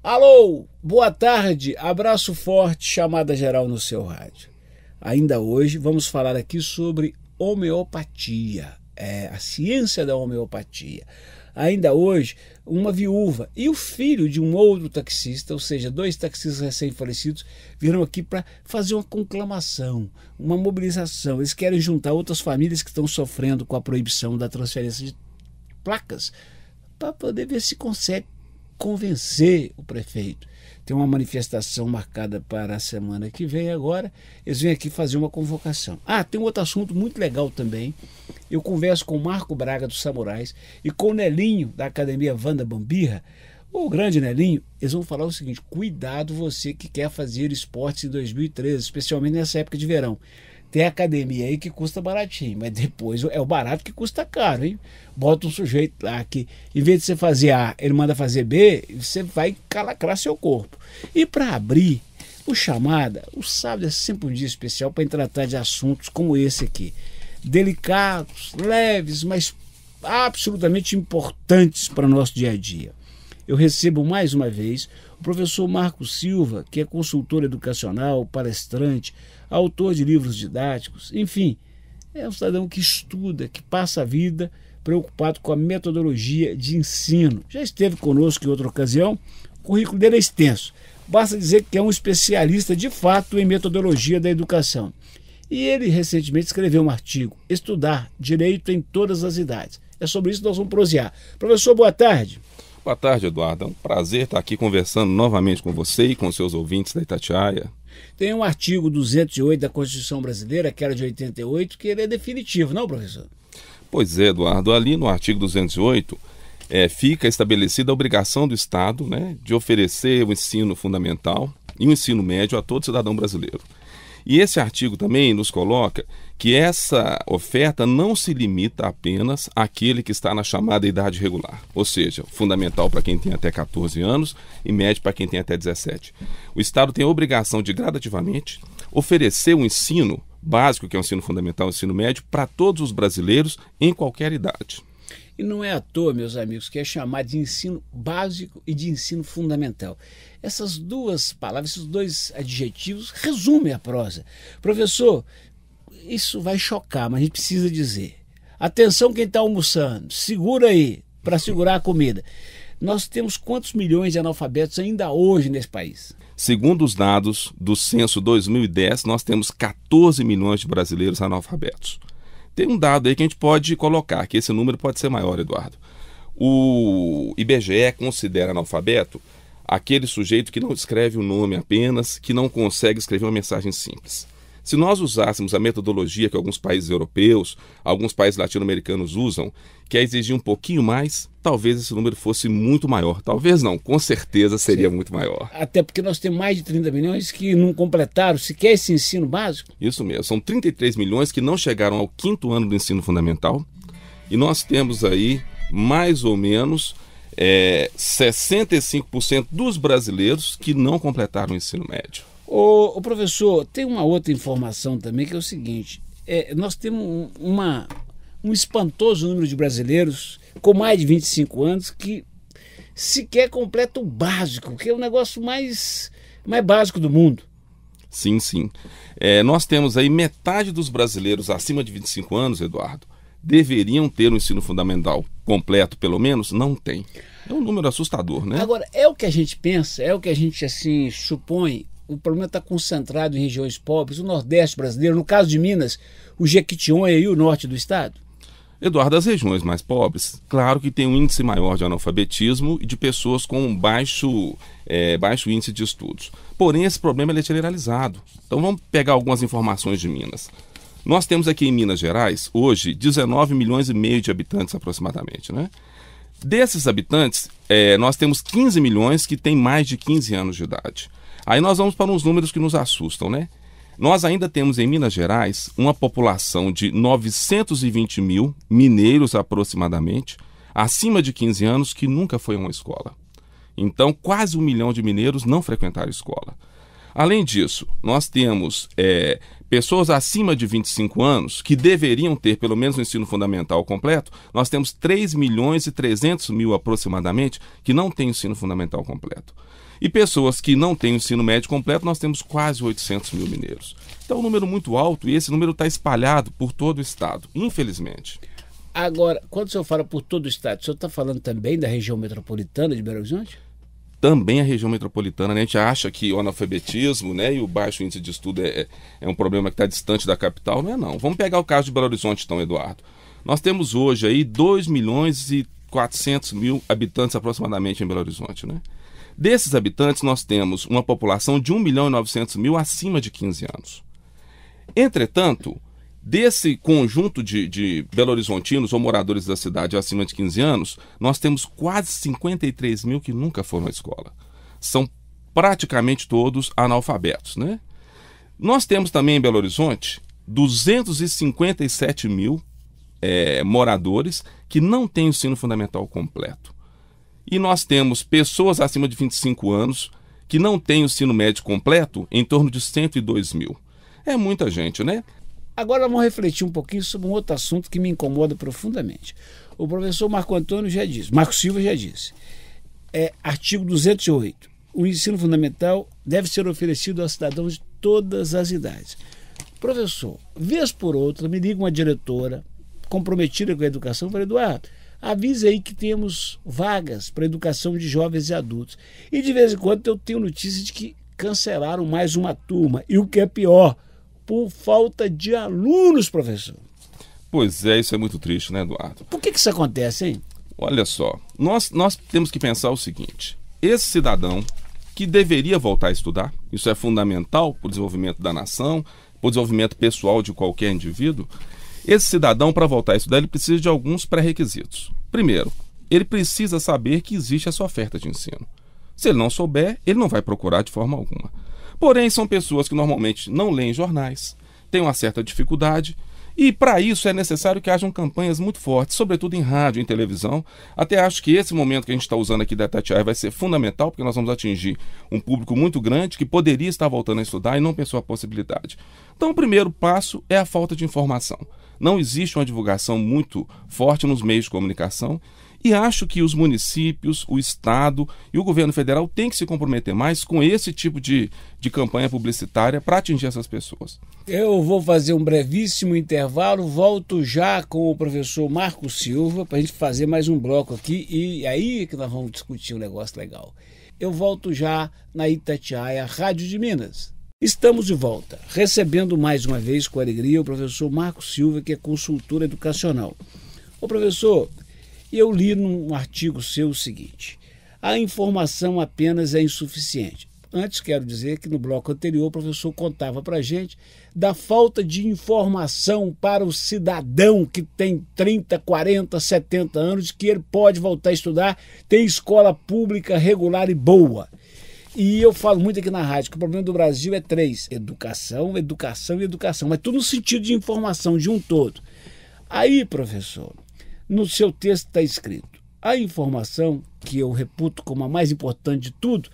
Alô, boa tarde, abraço forte, chamada geral no seu rádio. Ainda hoje vamos falar aqui sobre homeopatia, a ciência da homeopatia. Ainda hoje, uma viúva e o filho de um outro taxista, ou seja, dois taxistas recém-falecidos, viram aqui para fazer uma conclamação, uma mobilização. Eles querem juntar outras famílias que estão sofrendo com a proibição da transferência de placas para poder ver se consegue convencer o prefeito. Tem uma manifestação marcada para a semana que vem agora. Eles vêm aqui fazer uma convocação. Tem um outro assunto muito legal também. Eu converso com o Marco Braga dos Samurais e com o Nelinho da Academia Wanda Bambirra, o grande Nelinho. Eles vão falar o seguinte: cuidado você que quer fazer esportes em 2013, especialmente nessa época de verão. Tem academia aí que custa baratinho, mas depois é o barato que custa caro, hein? Bota um sujeito lá que, em vez de você fazer A, ele manda fazer B, você vai calacrar seu corpo. E para abrir o chamada, o sábado é sempre um dia especial para tratar de assuntos como esse aqui. Delicados, leves, mas absolutamente importantes para o nosso dia a dia. Eu recebo mais uma vez o professor Marco Silva, que é consultor educacional, palestrante, autor de livros didáticos, enfim, é um cidadão que estuda, que passa a vida preocupado com a metodologia de ensino. Já esteve conosco em outra ocasião, o currículo dele é extenso. Basta dizer que é um especialista de fato em metodologia da educação. E ele recentemente escreveu um artigo, Estudar Direito em Todas as Idades. É sobre isso que nós vamos prosear. Professor, boa tarde. Boa tarde, Eduardo. É um prazer estar aqui conversando novamente com você e com seus ouvintes da Itatiaia. Tem um artigo 208 da Constituição Brasileira, que era de 88, que ele é definitivo, não, professor? Pois é, Eduardo. Ali no artigo 208 fica estabelecida a obrigação do Estado, de oferecer o ensino fundamental e o ensino médio a todo cidadão brasileiro. E esse artigo também nos coloca que essa oferta não se limita apenas àquele que está na chamada idade regular, ou seja, fundamental para quem tem até 14 anos e médio para quem tem até 17. O Estado tem a obrigação de gradativamente oferecer o ensino básico, que é o ensino fundamental e o ensino médio, para todos os brasileiros em qualquer idade. E não é à toa, meus amigos, que é chamado de ensino básico e de ensino fundamental. Essas duas palavras, esses dois adjetivos resumem a prosa. Professor, isso vai chocar, mas a gente precisa dizer. Atenção quem está almoçando, segura aí, para segurar a comida. Nós temos quantos milhões de analfabetos ainda hoje nesse país? Segundo os dados do censo 2010, nós temos 14 milhões de brasileiros analfabetos. Tem um dado aí que a gente pode colocar, que esse número pode ser maior, Eduardo. O IBGE considera analfabeto aquele sujeito que não escreve o nome apenas, que não consegue escrever uma mensagem simples. Se nós usássemos a metodologia que alguns países europeus, alguns países latino-americanos usam, que é exigir um pouquinho mais, talvez esse número fosse muito maior. Talvez não, com certeza seria muito maior. Até porque nós temos mais de 30 milhões que não completaram sequer esse ensino básico. Isso mesmo, são 33 milhões que não chegaram ao 5º ano do ensino fundamental. E nós temos aí mais ou menos 65% dos brasileiros que não completaram o ensino médio. O professor, tem uma outra informação também que é o seguinte, nós temos um espantoso número de brasileiros com mais de 25 anos que sequer completam o básico, que é o negócio mais básico do mundo. Sim, sim. Nós temos aí metade dos brasileiros acima de 25 anos, Eduardo, deveriam ter um ensino fundamental completo, pelo menos, não tem. É um número assustador, né? Agora, é o que a gente pensa, é o que a gente assim supõe. O problema está concentrado em regiões pobres, o Nordeste brasileiro, no caso de Minas, o Jequitinhonha e o norte do estado? Eduardo, as regiões mais pobres, claro que tem um índice maior de analfabetismo e de pessoas com baixo índice de estudos. Porém, esse problema é generalizado. Então vamos pegar algumas informações de Minas. Nós temos aqui em Minas Gerais, hoje, 19 milhões e meio de habitantes aproximadamente, né? Desses habitantes, nós temos 15 milhões que têm mais de 15 anos de idade. Aí nós vamos para uns números que nos assustam, né? Nós ainda temos em Minas Gerais uma população de 920 mil mineiros aproximadamente, acima de 15 anos, que nunca foi a uma escola. Então, quase 1 milhão de mineiros não frequentaram escola. Além disso, nós temos pessoas acima de 25 anos que deveriam ter pelo menos o ensino fundamental completo. Nós temos 3.300.000 aproximadamente que não têm ensino fundamental completo. E pessoas que não têm o ensino médio completo, nós temos quase 800.000 mineiros. Então é um número muito alto e esse número está espalhado por todo o estado, infelizmente. Agora, quando o senhor fala por todo o estado, o senhor está falando também da região metropolitana de Belo Horizonte? Também a região metropolitana, né? A gente acha que o analfabetismo, né, e o baixo índice de estudo é um problema que está distante da capital. Não é não. Vamos pegar o caso de Belo Horizonte, então, Eduardo. Nós temos hoje aí 2.400.000 habitantes aproximadamente em Belo Horizonte, né? Desses habitantes, nós temos uma população de 1.900.000 acima de 15 anos. Entretanto, desse conjunto de belo-horizontinos ou moradores da cidade acima de 15 anos, nós temos quase 53.000 que nunca foram à escola. São praticamente todos analfabetos, né? Nós temos também em Belo Horizonte 257.000 moradores que não têm o ensino fundamental completo. E nós temos pessoas acima de 25 anos que não têm o ensino médio completo em torno de 102.000. É muita gente, né? Agora vamos refletir um pouquinho sobre um outro assunto que me incomoda profundamente. O professor Marco Silva já disse, artigo 208, o ensino fundamental deve ser oferecido aos cidadãos de todas as idades. Professor, vez por outra, me liga uma diretora comprometida com a educação e fala, Eduardo, avise aí que temos vagas para educação de jovens e adultos. E de vez em quando eu tenho notícia de que cancelaram mais uma turma. E o que é pior, por falta de alunos, professor. Pois é, isso é muito triste, né, Eduardo? Por que isso acontece, hein? Olha só, nós temos que pensar o seguinte, esse cidadão que deveria voltar a estudar, isso é fundamental para o desenvolvimento da nação, para o desenvolvimento pessoal de qualquer indivíduo, esse cidadão, para voltar a estudar, ele precisa de alguns pré-requisitos. Primeiro, ele precisa saber que existe essa oferta de ensino. Se ele não souber, ele não vai procurar de forma alguma. Porém, são pessoas que normalmente não leem jornais, têm uma certa dificuldade, e para isso é necessário que hajam campanhas muito fortes, sobretudo em rádio e em televisão. Até acho que esse momento que a gente está usando aqui da Itatiaia vai ser fundamental, porque nós vamos atingir um público muito grande que poderia estar voltando a estudar e não pensou a possibilidade. Então, o primeiro passo é a falta de informação. Não existe uma divulgação muito forte nos meios de comunicação e acho que os municípios, o Estado e o governo federal têm que se comprometer mais com esse tipo de campanha publicitária para atingir essas pessoas. Eu vou fazer um brevíssimo intervalo, volto já com o professor Marco Silva para a gente fazer mais um bloco aqui e aí que nós vamos discutir um negócio legal. Eu volto já na Itatiaia, Rádio de Minas. Estamos de volta, recebendo mais uma vez com alegria o professor Marco Silva, que é consultor educacional. Ô professor, eu li num artigo seu o seguinte, a informação apenas é insuficiente. Antes quero dizer que no bloco anterior o professor contava para a gente da falta de informação para o cidadão que tem 30, 40, 70 anos, que ele pode voltar a estudar, tem escola pública regular e boa. E eu falo muito aqui na rádio que o problema do Brasil é 3, educação, educação e educação, mas tudo no sentido de informação, de um todo. Aí, professor, no seu texto está escrito, a informação, que eu reputo como a mais importante de tudo,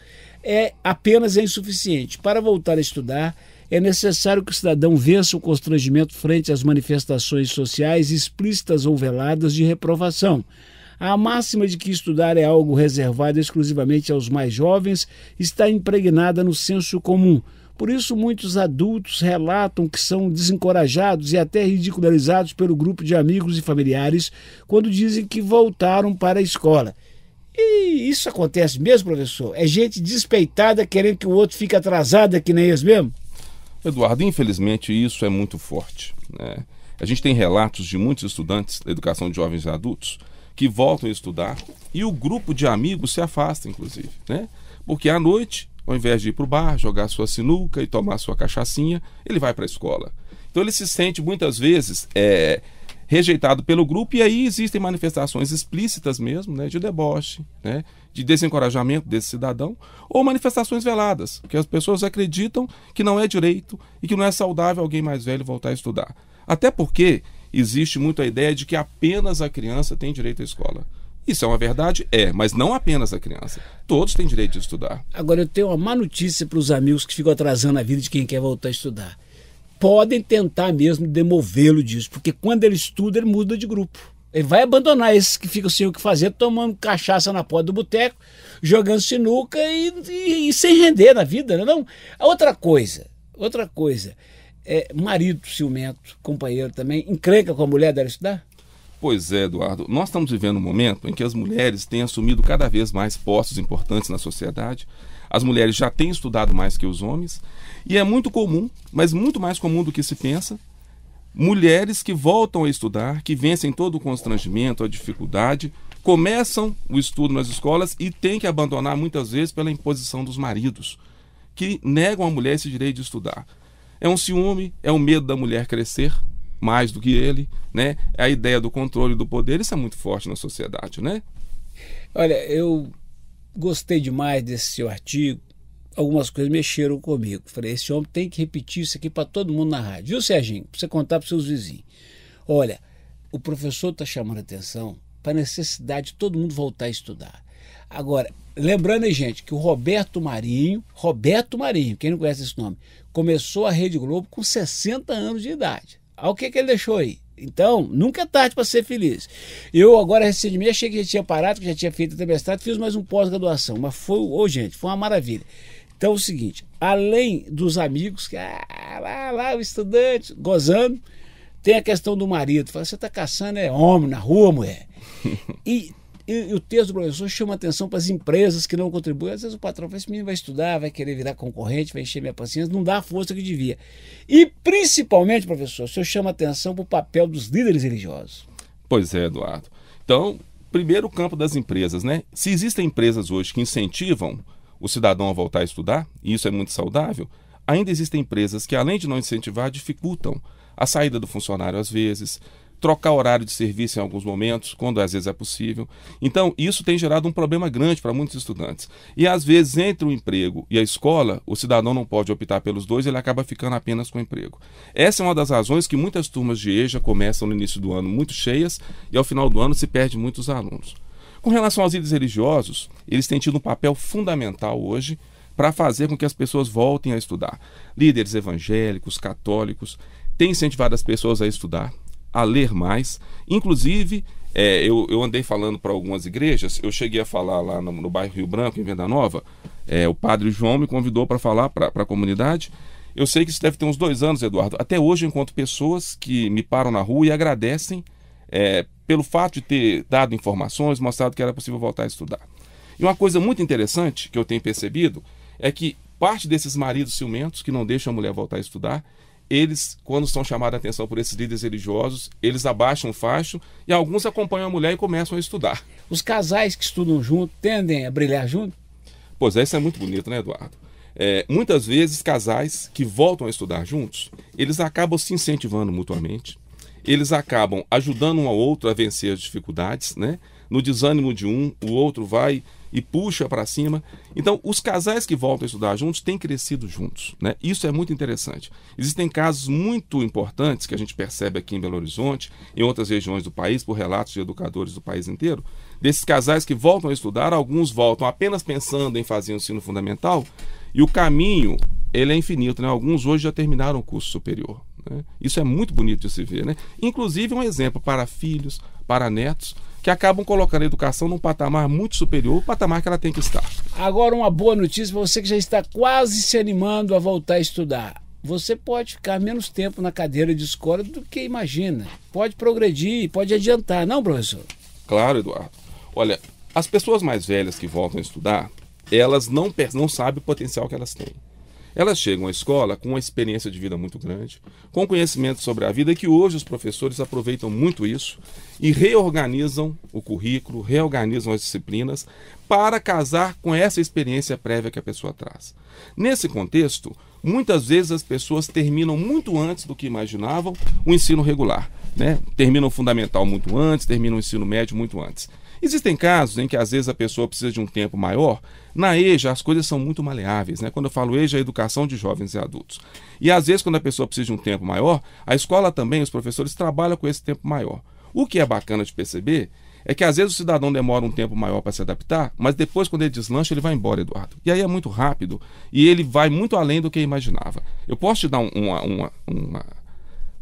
apenas insuficiente. Para voltar a estudar, é necessário que o cidadão vença o constrangimento frente às manifestações sociais explícitas ou veladas de reprovação. A máxima de que estudar é algo reservado exclusivamente aos mais jovens está impregnada no senso comum. Por isso, muitos adultos relatam que são desencorajados e até ridicularizados pelo grupo de amigos e familiares quando dizem que voltaram para a escola. E isso acontece mesmo, professor? É gente despeitada querendo que o outro fique atrasado, que nem eles mesmo? Eduardo, infelizmente isso é muito forte, né? A gente tem relatos de muitos estudantes da educação de jovens e adultos que voltam a estudar e o grupo de amigos se afasta, inclusive, né? Porque à noite, ao invés de ir para o bar, jogar sua sinuca e tomar sua cachaçinha, ele vai para a escola. Então ele se sente muitas vezes rejeitado pelo grupo e aí existem manifestações explícitas mesmo, né, de deboche, né, de desencorajamento desse cidadão ou manifestações veladas, porque as pessoas acreditam que não é direito e que não é saudável alguém mais velho voltar a estudar. Até porque existe muito a ideia de que apenas a criança tem direito à escola. Isso é uma verdade? É, mas não apenas a criança. Todos têm direito de estudar. Agora, eu tenho uma má notícia para os amigos que ficam atrasando a vida de quem quer voltar a estudar. Podem tentar mesmo demovê-lo disso, porque quando ele estuda, ele muda de grupo. Ele vai abandonar esses que ficam sem o que fazer, tomando cachaça na porta do boteco, jogando sinuca e sem render na vida, não? Outra coisa, marido ciumento, companheiro também, encrenca com a mulher dela estudar? Pois é, Eduardo. Nós estamos vivendo um momento em que as mulheres têm assumido cada vez mais postos importantes na sociedade. As mulheres já têm estudado mais que os homens. E é muito comum, mas muito mais comum do que se pensa, mulheres que voltam a estudar, que vencem todo o constrangimento, a dificuldade, começam o estudo nas escolas e têm que abandonar muitas vezes pela imposição dos maridos, que negam à mulher esse direito de estudar. É um ciúme, é o medo da mulher crescer mais do que ele, né? É a ideia do controle do poder, isso é muito forte na sociedade, né? Olha, eu gostei demais desse seu artigo, algumas coisas mexeram comigo. Falei, esse homem tem que repetir isso aqui para todo mundo na rádio. Viu, Serginho? Para você contar para os seus vizinhos. Olha, o professor está chamando a atenção para a necessidade de todo mundo voltar a estudar. Agora, lembrando aí, gente, que o Roberto Marinho, quem não conhece esse nome, começou a Rede Globo com 60 anos de idade. Olha o que ele deixou aí. Então, nunca é tarde para ser feliz. Eu agora, recentemente, achei que já tinha parado, que já tinha feito até mestrado, fiz mais um pós-graduação, mas foi, gente, foi uma maravilha. Então é o seguinte, além dos amigos, que lá o estudante, gozando, tem a questão do marido. Fala, você está caçando homem na rua, mulher. E o texto do professor chama atenção para as empresas que não contribuem. Às vezes o patrão fala, esse menino vai estudar, vai querer virar concorrente, vai encher minha paciência, não dá a força que devia. E principalmente, professor, o senhor chama atenção para o papel dos líderes religiosos. Pois é, Eduardo. Então, primeiro o campo das empresas, né? Se existem empresas hoje que incentivam o cidadão a voltar a estudar, e isso é muito saudável, ainda existem empresas que, além de não incentivar, dificultam a saída do funcionário às vezes, trocar horário de serviço em alguns momentos, quando às vezes é possível. Então, isso tem gerado um problema grande para muitos estudantes. E às vezes, entre o emprego e a escola, o cidadão não pode optar pelos dois, ele acaba ficando apenas com o emprego. Essa é uma das razões que muitas turmas de EJA começam no início do ano muito cheias e ao final do ano se perde muitos alunos. Com relação aos líderes religiosos, eles têm tido um papel fundamental hoje para fazer com que as pessoas voltem a estudar. Líderes evangélicos, católicos, têm incentivado as pessoas a estudar, a ler mais. Inclusive, eu andei falando para algumas igrejas, eu cheguei a falar lá no bairro Rio Branco, em Venda Nova, o padre João me convidou para falar para a comunidade. Eu sei que isso deve ter uns 2 anos, Eduardo. Até hoje eu encontro pessoas que me param na rua e agradecem pelo fato de ter dado informações, mostrado que era possível voltar a estudar. E uma coisa muito interessante que eu tenho percebido é que parte desses maridos ciumentos que não deixam a mulher voltar a estudar, eles, quando são chamados a atenção por esses líderes religiosos, eles abaixam o facho e alguns acompanham a mulher e começam a estudar. Os casais que estudam junto tendem a brilhar junto? Pois é, isso é muito bonito, né, Eduardo? Muitas vezes, casais que voltam a estudar juntos, eles acabam se incentivando mutuamente, eles acabam ajudando um ao outro a vencer as dificuldades, né? No desânimo de um, o outro vai e puxa para cima. Então, os casais que voltam a estudar juntos têm crescido juntos, né? Isso é muito interessante. Existem casos muito importantes que a gente percebe aqui em Belo Horizonte, em outras regiões do país, por relatos de educadores do país inteiro, desses casais que voltam a estudar, alguns voltam apenas pensando em fazer o ensino fundamental, e o caminho, ele é infinito, né? Alguns hoje já terminaram o curso superior, né? Isso é muito bonito de se ver, né? Inclusive um exemplo para filhos, para netos, que acabam colocando a educação num patamar muito superior ao patamar que ela tem que estar. Agora, uma boa notícia para você que já está quase se animando a voltar a estudar. Você pode ficar menos tempo na cadeira de escola do que imagina. Pode progredir, pode adiantar, não, professor? Claro, Eduardo. Olha, as pessoas mais velhas que voltam a estudar, elas não sabem o potencial que elas têm. Elas chegam à escola com uma experiência de vida muito grande, com conhecimento sobre a vida, que hoje os professores aproveitam muito isso e reorganizam o currículo, reorganizam as disciplinas para casar com essa experiência prévia que a pessoa traz. Nesse contexto, muitas vezes as pessoas terminam muito antes do que imaginavam o ensino regular, né? Terminam o fundamental muito antes, terminam o ensino médio muito antes. Existem casos em que às vezes a pessoa precisa de um tempo maior. Na EJA as coisas são muito maleáveis, né? Quando eu falo EJA, é a educação de jovens e adultos. E às vezes quando a pessoa precisa de um tempo maior, a escola também, os professores trabalham com esse tempo maior. O que é bacana de perceber é que às vezes o cidadão demora um tempo maior para se adaptar, mas depois, quando ele deslancha, ele vai embora, Eduardo. E aí é muito rápido e ele vai muito além do que imaginava. Eu posso te dar um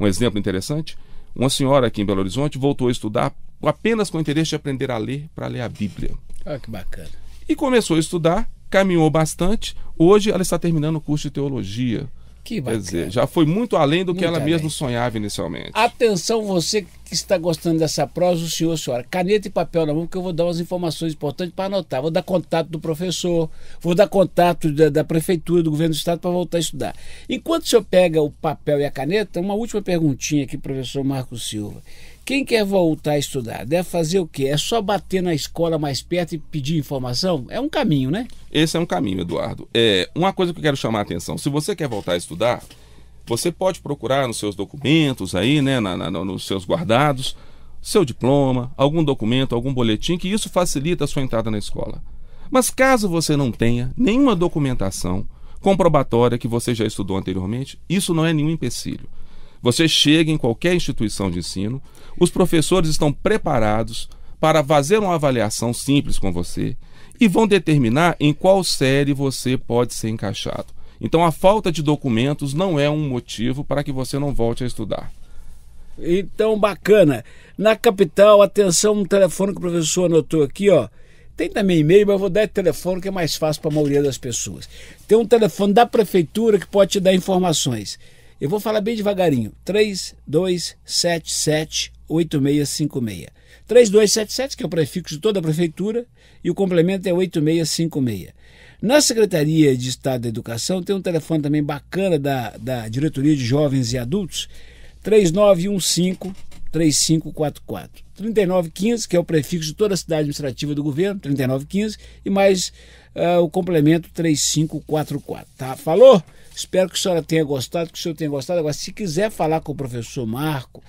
exemplo interessante? Uma senhora aqui em Belo Horizonte voltou a estudar apenas com o interesse de aprender a ler, para ler a Bíblia. Ah, que bacana. E começou a estudar, caminhou bastante. Hoje ela está terminando o curso de teologia. Que bacana. Quer dizer, já foi muito além do que ela Muito mesma além. sonhava inicialmente. Atenção, você que está gostando dessa prosa, o senhor, a senhora, caneta e papel na mão, porque eu vou dar umas informações importantes para anotar. Vou dar contato do professor, vou dar contato da prefeitura, do governo do estado para voltar a estudar. Enquanto o senhor pega o papel e a caneta, uma última perguntinha aqui, professor Marcos Silva. Quem quer voltar a estudar deve fazer o quê? É só bater na escola mais perto e pedir informação? É um caminho, né? Esse é um caminho, Eduardo. Uma coisa que eu quero chamar a atenção, se você quer voltar a estudar, você pode procurar nos seus documentos aí, né, nos seus guardados, seu diploma, algum documento, algum boletim, que isso facilita a sua entrada na escola. Mas caso você não tenha nenhuma documentação comprobatória que você já estudou anteriormente, isso não é nenhum empecilho. Você chega em qualquer instituição de ensino, os professores estão preparados para fazer uma avaliação simples com você e vão determinar em qual série você pode ser encaixado. Então a falta de documentos não é um motivo para que você não volte a estudar. Então, bacana. Na capital, atenção, um telefone que o professor anotou aqui, ó. Tem também e-mail, mas eu vou dar telefone que é mais fácil para a maioria das pessoas. Tem um telefone da prefeitura que pode te dar informações. Eu vou falar bem devagarinho. 3277-8656. 3277, que é o prefixo de toda a prefeitura, e o complemento é 8656. Na Secretaria de Estado da Educação tem um telefone também bacana da Diretoria de Jovens e Adultos, 3915-3544. 3915, que é o prefixo de toda a cidade administrativa do governo, 3915, e mais o complemento 3544. Tá? Falou? Espero que a senhora tenha gostado, que o senhor tenha gostado. Agora, se quiser falar com o professor Marco,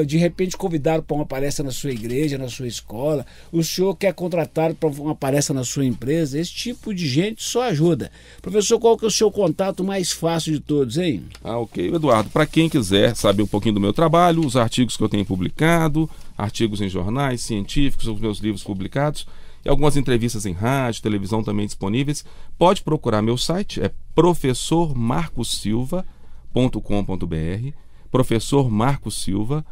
de repente convidá-lo para uma palestra na sua igreja, na sua escola, o senhor quer contratá-lo para uma palestra na sua empresa, esse tipo de gente só ajuda. Professor, qual que é o seu contato mais fácil de todos, hein? Ok, Eduardo, para quem quiser saber um pouquinho do meu trabalho, os artigos que eu tenho publicado, artigos em jornais científicos, os meus livros publicados, e algumas entrevistas em rádio, televisão também disponíveis, pode procurar meu site, é professormarcosilva.com.br, professormarcosilva.com.br.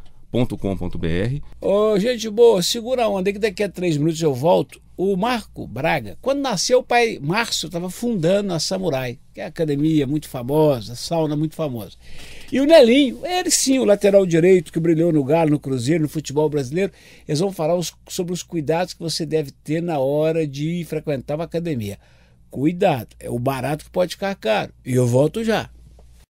Ô, gente boa, segura a onda que daqui a 3 minutos eu volto. O Marco Braga, quando nasceu, o pai Márcio estava fundando a Samurai, que é a academia muito famosa, a sauna muito famosa. E o Nelinho, ele sim, o lateral direito que brilhou no Galo, no Cruzeiro, no futebol brasileiro, eles vão falar sobre os cuidados que você deve ter na hora de frequentar uma academia. Cuidado, é o barato que pode ficar caro. E eu volto já.